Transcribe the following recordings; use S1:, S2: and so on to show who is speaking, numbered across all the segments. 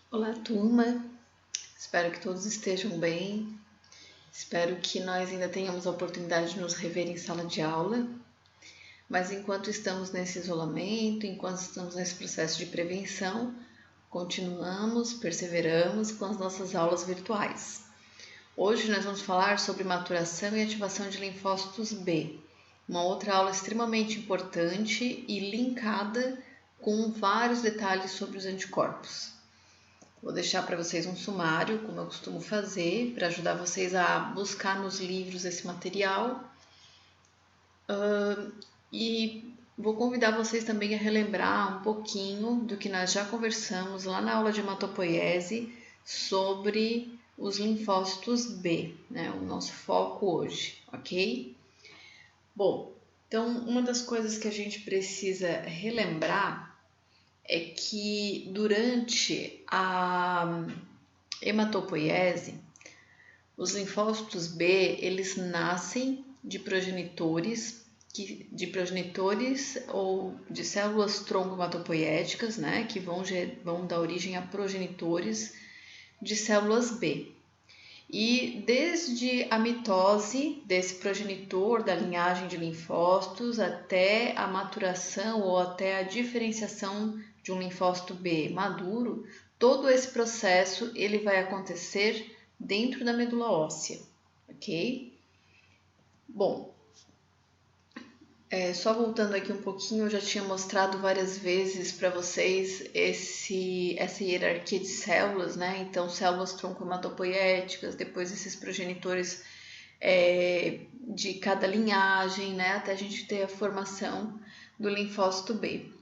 S1: Olá, turma. Espero que todos estejam bem. Espero que nós ainda tenhamos a oportunidade de nos rever em sala de aula. Mas enquanto estamos nesse isolamento, enquanto estamos nesse processo de prevenção, continuamos, perseveramos com as nossas aulas virtuais. Hoje nós vamos falar sobre maturação e ativação de linfócitos B, uma outra aula extremamente importante e linkada com vários detalhes sobre os anticorpos. Vou deixar para vocês um sumário, como eu costumo fazer, para ajudar vocês a buscar nos livros esse material. E vou convidar vocês também a relembrar um pouquinho do que nós já conversamos lá na aula de hematopoiese sobre os linfócitos B, né? O nosso foco hoje, ok? Bom, então uma das coisas que a gente precisa relembrar é que durante a hematopoiese, os linfócitos B, eles nascem de progenitores ou de células tronco hematopoiéticas, né, que vão dar origem a progenitores de células B. E desde a mitose desse progenitor da linhagem de linfócitos até a maturação ou até a diferenciação de um linfócito B maduro, todo esse processo ele vai acontecer dentro da medula óssea, ok? Bom, só voltando aqui um pouquinho, eu já tinha mostrado várias vezes para vocês essa hierarquia de células, né? Então, células tronco-hematopoiéticas, depois esses progenitores de cada linhagem, né? Até a gente ter a formação do linfócito B.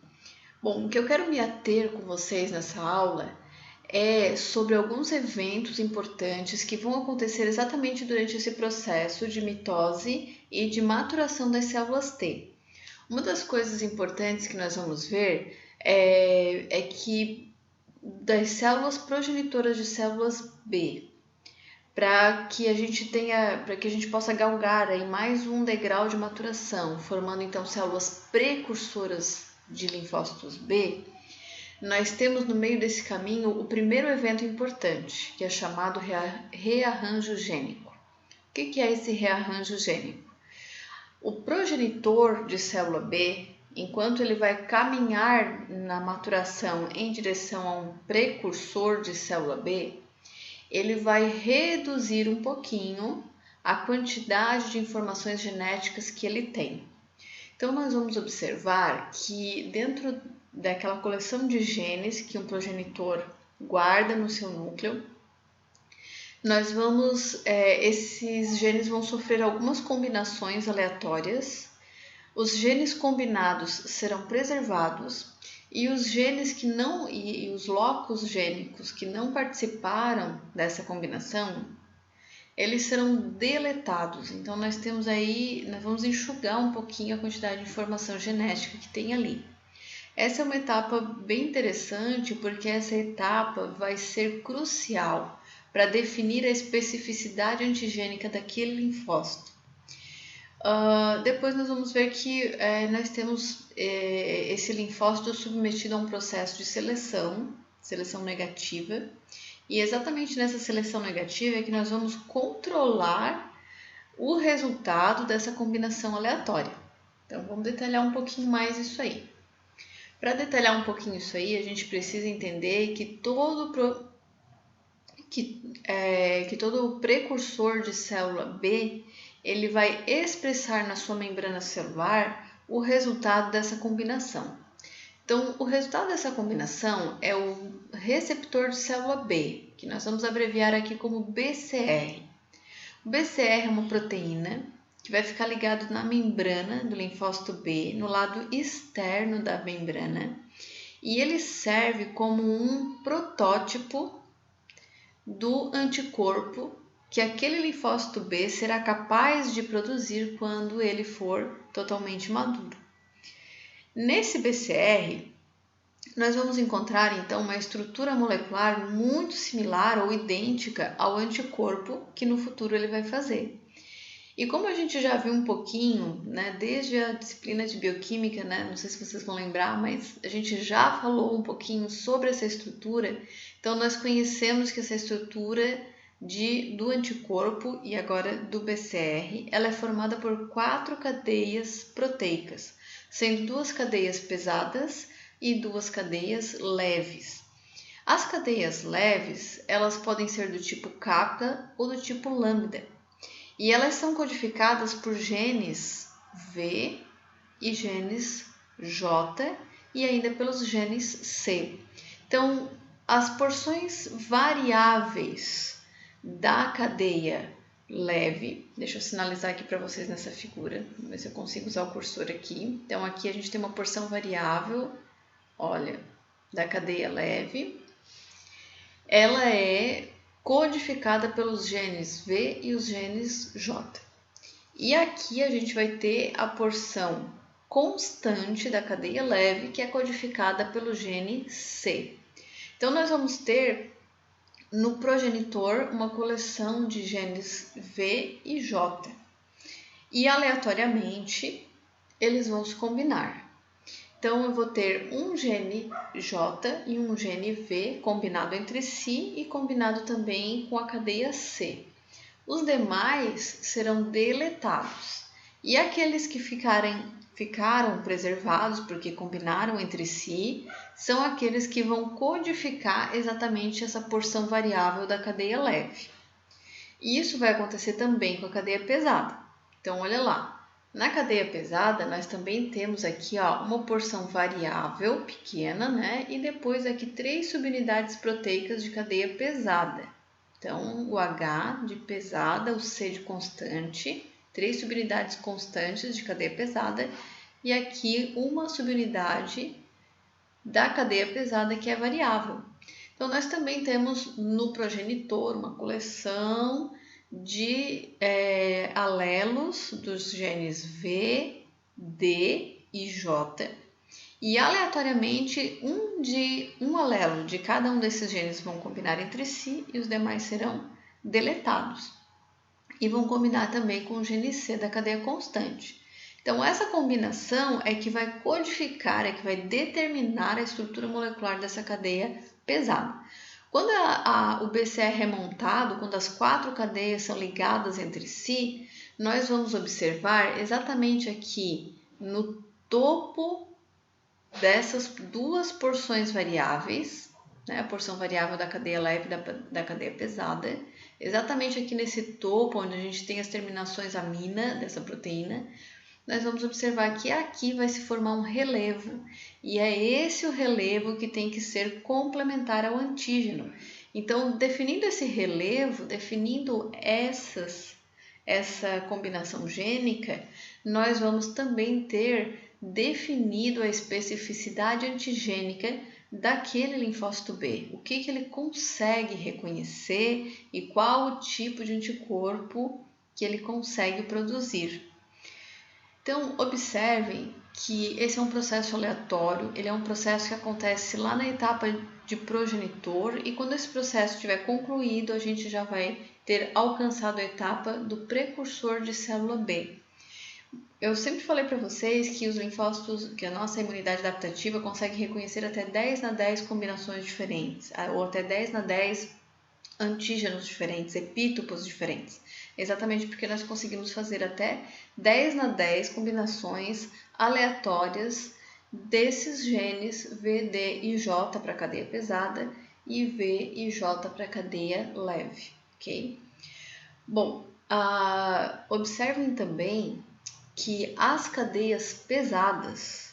S1: Bom, o que eu quero me ater com vocês nessa aula é sobre alguns eventos importantes que vão acontecer exatamente durante esse processo de mitose e de maturação das células T. Uma das coisas importantes que nós vamos ver é que das células progenitoras de células B, para que a gente possa galgar aí mais um degrau de maturação, formando então células precursoras de linfócitos B, nós temos no meio desse caminho o primeiro evento importante, que é chamado rearranjo gênico. O que é esse rearranjo gênico? O progenitor de célula B, enquanto ele vai caminhar na maturação em direção a um precursor de célula B, ele vai reduzir um pouquinho a quantidade de informações genéticas que ele tem. Então, nós vamos observar que dentro daquela coleção de genes que um progenitor guarda no seu núcleo, esses genes vão sofrer algumas combinações aleatórias. Os genes combinados serão preservados e os genes que não e os locos gênicos que não participaram dessa combinação, eles serão deletados. Então nós vamos enxugar um pouquinho a quantidade de informação genética que tem ali. Essa é uma etapa bem interessante porque essa etapa vai ser crucial para definir a especificidade antigênica daquele linfócito. Depois nós vamos ver que nós temos esse linfócito submetido a um processo de seleção negativa, e exatamente nessa seleção negativa é que nós vamos controlar o resultado dessa combinação aleatória. Então vamos detalhar um pouquinho mais isso aí. Para detalhar um pouquinho isso aí, a gente precisa entender que todo precursor de célula B, ele vai expressar na sua membrana celular o resultado dessa combinação. Então, o resultado dessa combinação é o receptor de célula B, que nós vamos abreviar aqui como BCR. O BCR é uma proteína que vai ficar ligado na membrana do linfócito B, no lado externo da membrana, e ele serve como um protótipo do anticorpo que aquele linfócito B será capaz de produzir quando ele for totalmente maduro. Nesse BCR, nós vamos encontrar então uma estrutura molecular muito similar ou idêntica ao anticorpo que no futuro ele vai fazer. E como a gente já viu um pouquinho, né, desde a disciplina de bioquímica, né, não sei se vocês vão lembrar, mas a gente já falou um pouquinho sobre essa estrutura, então nós conhecemos que essa estrutura do anticorpo e agora do BCR, ela é formada por 4 cadeias proteicas, sendo 2 cadeias pesadas e 2 cadeias leves. As cadeias leves, elas podem ser do tipo kappa ou do tipo lambda. E elas são codificadas por genes V e genes J e ainda pelos genes C. Então, as porções variáveis da cadeia leve, deixa eu sinalizar aqui para vocês nessa figura, vamos ver se eu consigo usar o cursor aqui. Então, aqui a gente tem uma porção variável, olha, da cadeia leve. Ela é codificada pelos genes V e os genes J. E aqui a gente vai ter a porção constante da cadeia leve, que é codificada pelo gene C. Então, nós vamos ter no progenitor uma coleção de genes V e J. E aleatoriamente, eles vão se combinar. Então, eu vou ter um gene J e um gene V combinado entre si e combinado também com a cadeia C. Os demais serão deletados. E aqueles que ficaram preservados porque combinaram entre si, são aqueles que vão codificar exatamente essa porção variável da cadeia leve. E isso vai acontecer também com a cadeia pesada. Então, olha lá. Na cadeia pesada, nós também temos aqui uma porção variável pequena, né? E depois aqui 3 subunidades proteicas de cadeia pesada. Então, o H de pesada, o C de constante, 3 subunidades constantes de cadeia pesada e aqui uma subunidade da cadeia pesada que é variável. Então, nós também temos no progenitor uma coleção de alelos dos genes V, D e J. E aleatoriamente, um alelo de cada um desses genes vão combinar entre si e os demais serão deletados. E vão combinar também com o gene C da cadeia constante. Então, essa combinação é que vai codificar, é que vai determinar a estrutura molecular dessa cadeia pesada. Quando o BCR é montado, quando as 4 cadeias são ligadas entre si, nós vamos observar exatamente aqui no topo dessas 2 porções variáveis, né, a porção variável da cadeia leve e da cadeia pesada, exatamente aqui nesse topo, onde a gente tem as terminações amina dessa proteína, nós vamos observar que aqui vai se formar um relevo, e é esse o relevo que tem que ser complementar ao antígeno. Então, definindo esse relevo, definindo essa combinação gênica, nós vamos também ter definido a especificidade antigênica daquele linfócito B, o que ele consegue reconhecer e qual o tipo de anticorpo que ele consegue produzir. Então, observem que esse é um processo aleatório, ele é um processo que acontece lá na etapa de progenitor e quando esse processo estiver concluído, a gente já vai ter alcançado a etapa do precursor de célula B. Eu sempre falei para vocês que os linfócitos, que a nossa imunidade adaptativa consegue reconhecer até 10/10 combinações diferentes, ou até 10/10 antígenos diferentes, epítopos diferentes. Exatamente porque nós conseguimos fazer até 10/10 combinações aleatórias desses genes V, D e J para a cadeia pesada e V e J para a cadeia leve, ok? Bom, observem também que as cadeias pesadas,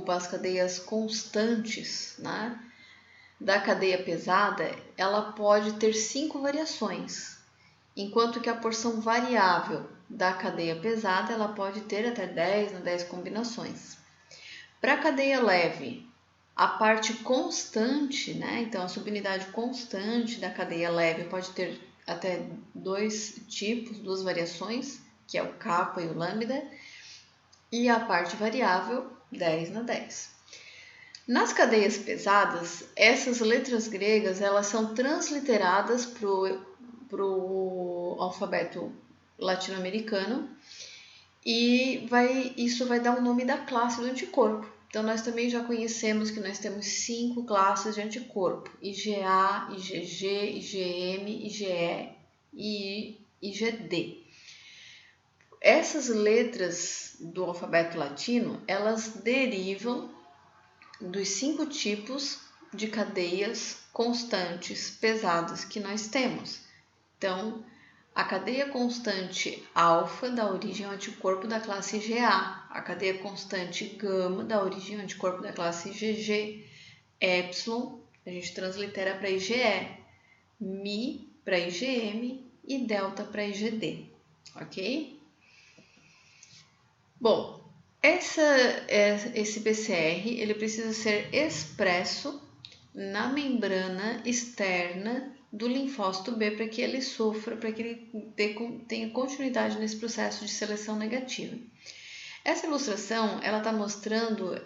S1: as cadeias constantes, né, da cadeia pesada, ela pode ter 5 variações, enquanto que a porção variável da cadeia pesada, ela pode ter até 10/10 combinações. Para a cadeia leve, a parte constante, né, então a subunidade constante da cadeia leve pode ter até 2 tipos, 2 variações, que é o kappa e o lambda, e a parte variável 10/10. Nas cadeias pesadas, essas letras gregas elas são transliteradas para o alfabeto latino-americano, e isso vai dar o nome da classe do anticorpo. Então, nós também já conhecemos que nós temos 5 classes de anticorpo: IgA, IgG, IgM, IgE e IgD. Essas letras do alfabeto latino, elas derivam dos 5 tipos de cadeias constantes pesadas que nós temos. Então, a cadeia constante alfa dá origem ao anticorpo da classe IgA, a cadeia constante gama dá origem ao anticorpo da classe IgG, epsilon a gente translitera para IgE, mi para IgM e delta para IgD, ok? Bom, esse PCR ele precisa ser expresso na membrana externa do linfócito B para que ele sofra, para que ele tenha continuidade nesse processo de seleção negativa. Essa ilustração ela está mostrando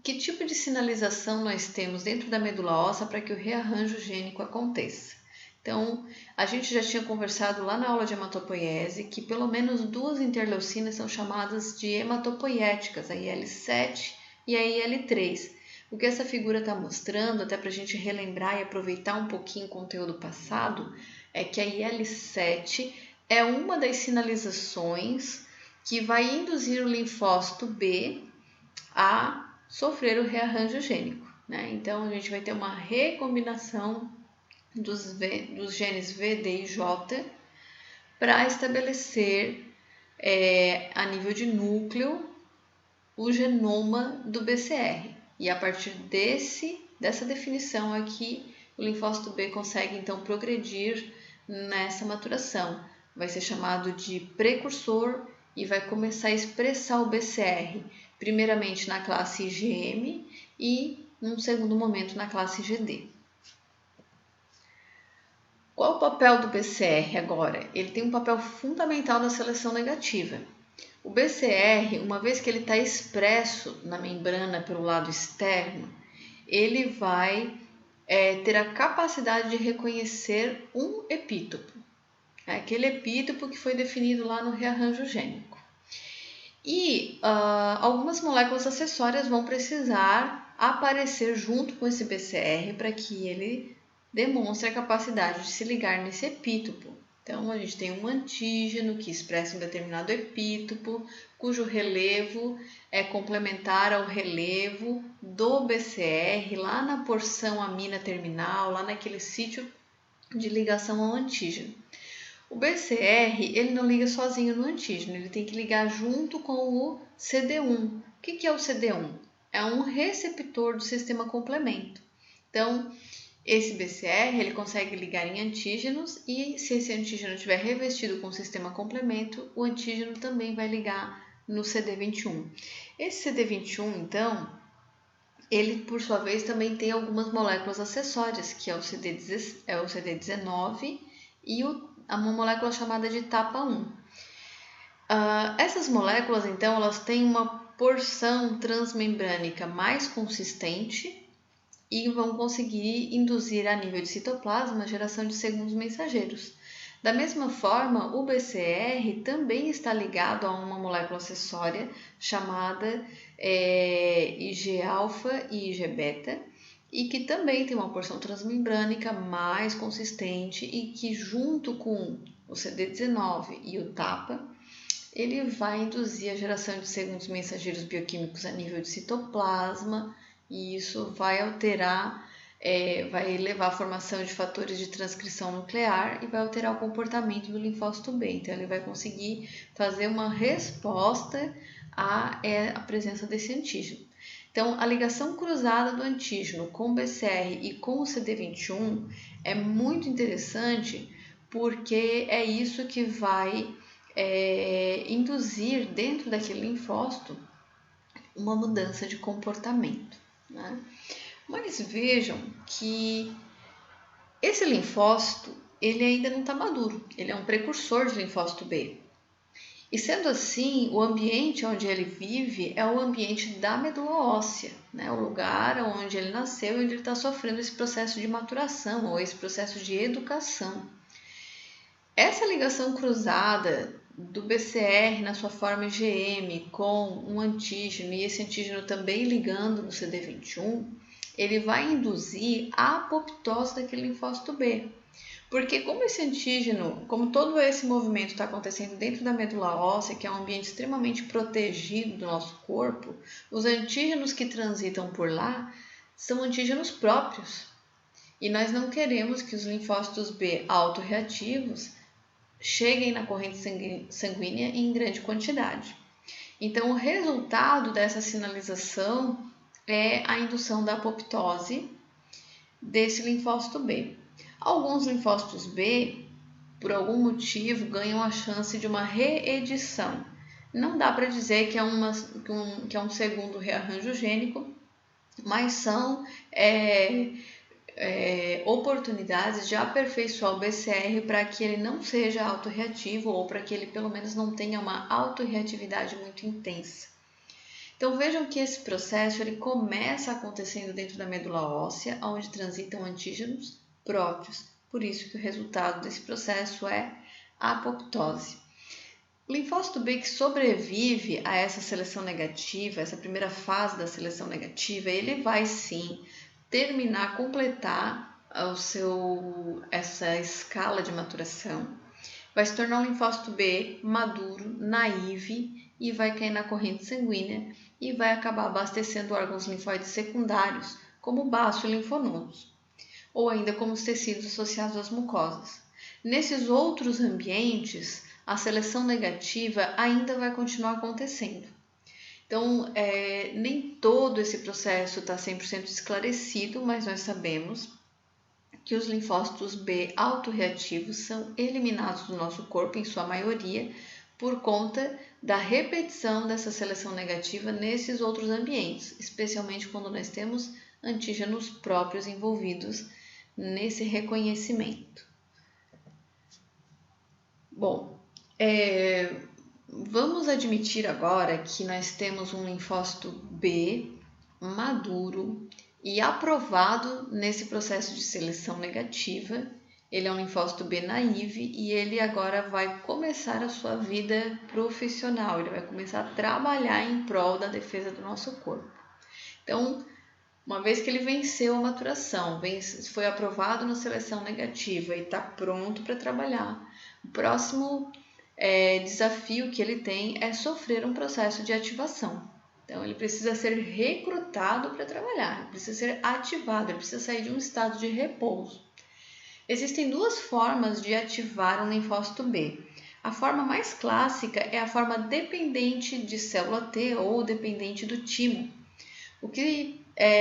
S1: que tipo de sinalização nós temos dentro da medula óssea para que o rearranjo gênico aconteça. Então, a gente já tinha conversado lá na aula de hematopoiese que pelo menos 2 interleucinas são chamadas de hematopoiéticas, a IL-7 e a IL-3. O que essa figura está mostrando, até para a gente relembrar e aproveitar um pouquinho o conteúdo passado, é que a IL-7 é uma das sinalizações que vai induzir o linfócito B a sofrer o rearranjo gênico, né? Então, a gente vai ter uma recombinação dos genes V, D e J para estabelecer a nível de núcleo o genoma do BCR. E a partir dessa definição aqui, o linfócito B consegue então progredir nessa maturação. Vai ser chamado de precursor e vai começar a expressar o BCR, primeiramente na classe IgM e, num segundo momento, na classe IgD. Qual o papel do BCR agora? Ele tem um papel fundamental na seleção negativa. O BCR, uma vez que ele está expresso na membrana pelo lado externo, ele vai ter a capacidade de reconhecer um epítopo, aquele epítopo que foi definido lá no rearranjo gênico. E algumas moléculas acessórias vão precisar aparecer junto com esse BCR para que ele demonstre a capacidade de se ligar nesse epítopo. Então, a gente tem um antígeno que expressa um determinado epítopo, cujo relevo é complementar ao relevo do BCR lá na porção amina terminal, lá naquele sítio de ligação ao antígeno. O BCR ele não liga sozinho no antígeno, ele tem que ligar junto com o CD1. O que é o CD1? É um receptor do sistema complemento. Então, esse BCR ele consegue ligar em antígenos e se esse antígeno estiver revestido com o sistema complemento, o antígeno também vai ligar no CD21. Esse CD21, então, ele por sua vez também tem algumas moléculas acessórias, que é o CD19 e uma molécula chamada de TAPA1. Essas moléculas, então, elas têm uma porção transmembrânica mais consistente e vão conseguir induzir a nível de citoplasma a geração de segundos mensageiros. Da mesma forma, o BCR também está ligado a uma molécula acessória chamada Ig-alfa e Ig-beta, e que também tem uma porção transmembrânica mais consistente e que junto com o CD19 e o TAPA, ele vai induzir a geração de segundos mensageiros bioquímicos a nível de citoplasma, e isso vai alterar, vai levar à formação de fatores de transcrição nuclear e vai alterar o comportamento do linfócito B. Então, ele vai conseguir fazer uma resposta à presença desse antígeno. Então, a ligação cruzada do antígeno com o BCR e com o CD21 é muito interessante porque é isso que vai induzir dentro daquele linfócito uma mudança de comportamento, né? Mas vejam que esse linfócito ele ainda não está maduro, ele é um precursor de linfócito B. E sendo assim, o ambiente onde ele vive é o ambiente da medula óssea, né? O lugar onde ele nasceu e onde ele está sofrendo esse processo de maturação ou esse processo de educação. Essa ligação cruzada do BCR na sua forma IgM com um antígeno e esse antígeno também ligando no CD21, ele vai induzir a apoptose daquele linfócito B. Porque como esse antígeno, como todo esse movimento está acontecendo dentro da medula óssea, que é um ambiente extremamente protegido do nosso corpo, os antígenos que transitam por lá são antígenos próprios. E nós não queremos que os linfócitos B autorreativos cheguem na corrente sanguínea em grande quantidade. Então, o resultado dessa sinalização é a indução da apoptose desse linfócito B. Alguns linfócitos B, por algum motivo, ganham a chance de uma reedição. Não dá para dizer que é um segundo rearranjo gênico, mas são oportunidades de aperfeiçoar o BCR para que ele não seja autorreativo ou para que ele pelo menos não tenha uma autorreatividade muito intensa. Então vejam que esse processo ele começa acontecendo dentro da medula óssea, onde transitam antígenos próprios. Por isso que o resultado desse processo é a apoptose. O linfócito B que sobrevive a essa seleção negativa, essa primeira fase da seleção negativa, ele vai sim terminar, completar essa escala de maturação. Vai se tornar um linfócito B maduro, naive, e vai cair na corrente sanguínea e vai acabar abastecendo órgãos linfóides secundários, como o baço e linfonodos, ou ainda como os tecidos associados às mucosas. Nesses outros ambientes, a seleção negativa ainda vai continuar acontecendo. Então, nem todo esse processo está 100% esclarecido, mas nós sabemos que os linfócitos B autorreativos são eliminados do nosso corpo, em sua maioria, por conta da repetição dessa seleção negativa nesses outros ambientes, especialmente quando nós temos antígenos próprios envolvidos nesse reconhecimento. Bom, vamos admitir agora que nós temos um linfócito B maduro e aprovado nesse processo de seleção negativa. Ele é um linfócito B naive e ele agora vai começar a sua vida profissional, ele vai começar a trabalhar em prol da defesa do nosso corpo. Então, uma vez que ele venceu a maturação, foi aprovado na seleção negativa e está pronto para trabalhar, o próximo desafio que ele tem é sofrer um processo de ativação. Então, ele precisa ser recrutado para trabalhar, ele precisa ser ativado, ele precisa sair de um estado de repouso. Existem duas formas de ativar um linfócito B. A forma mais clássica é a forma dependente de célula T ou dependente do timo, o que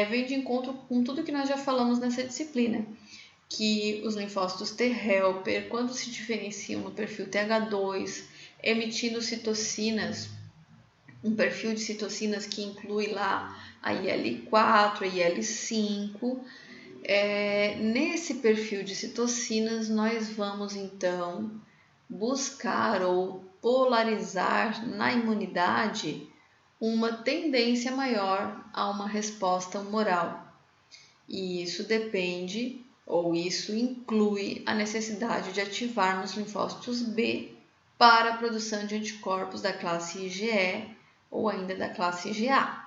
S1: vem de encontro com tudo que nós já falamos nessa disciplina, que os linfócitos T helper, quando se diferenciam no perfil TH2, emitindo citocinas, um perfil de citocinas que inclui lá a IL-4, a IL-5. Nesse perfil de citocinas, nós vamos então buscar ou polarizar na imunidade uma tendência maior a uma resposta humoral. E isso depende, ou isso inclui a necessidade de ativarmos linfócitos B para a produção de anticorpos da classe IgE ou ainda da classe IgA.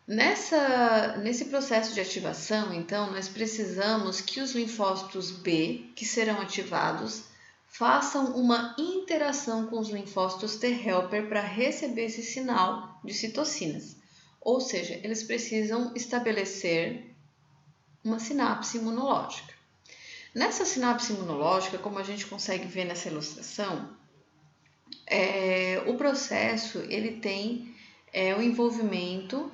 S1: Nesse processo de ativação, então, nós precisamos que os linfócitos B, que serão ativados, façam uma interação com os linfócitos T helper para receber esse sinal de citocinas. Ou seja, eles precisam estabelecer uma sinapse imunológica. Nessa sinapse imunológica, como a gente consegue ver nessa ilustração, o processo ele tem o envolvimento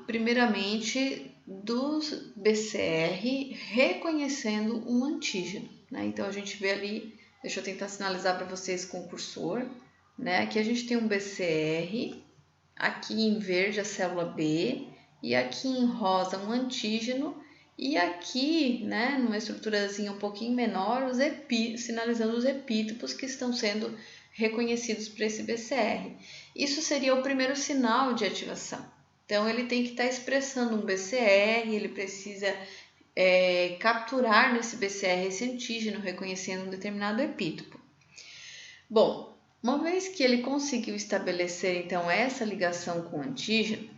S1: primeiramente dos BCR reconhecendo um antígeno, né? Então a gente vê ali, deixa eu tentar sinalizar para vocês com o cursor, né? Aqui a gente tem um BCR, aqui em verde a célula B e aqui em rosa um antígeno e aqui, né, numa estruturazinha um pouquinho menor, sinalizando os epítopos que estão sendo reconhecidos por esse BCR. Isso seria o primeiro sinal de ativação. Então, ele tem que estar expressando um BCR, ele precisa capturar nesse BCR esse antígeno, reconhecendo um determinado epítopo. Bom, uma vez que ele conseguiu estabelecer então essa ligação com o antígeno,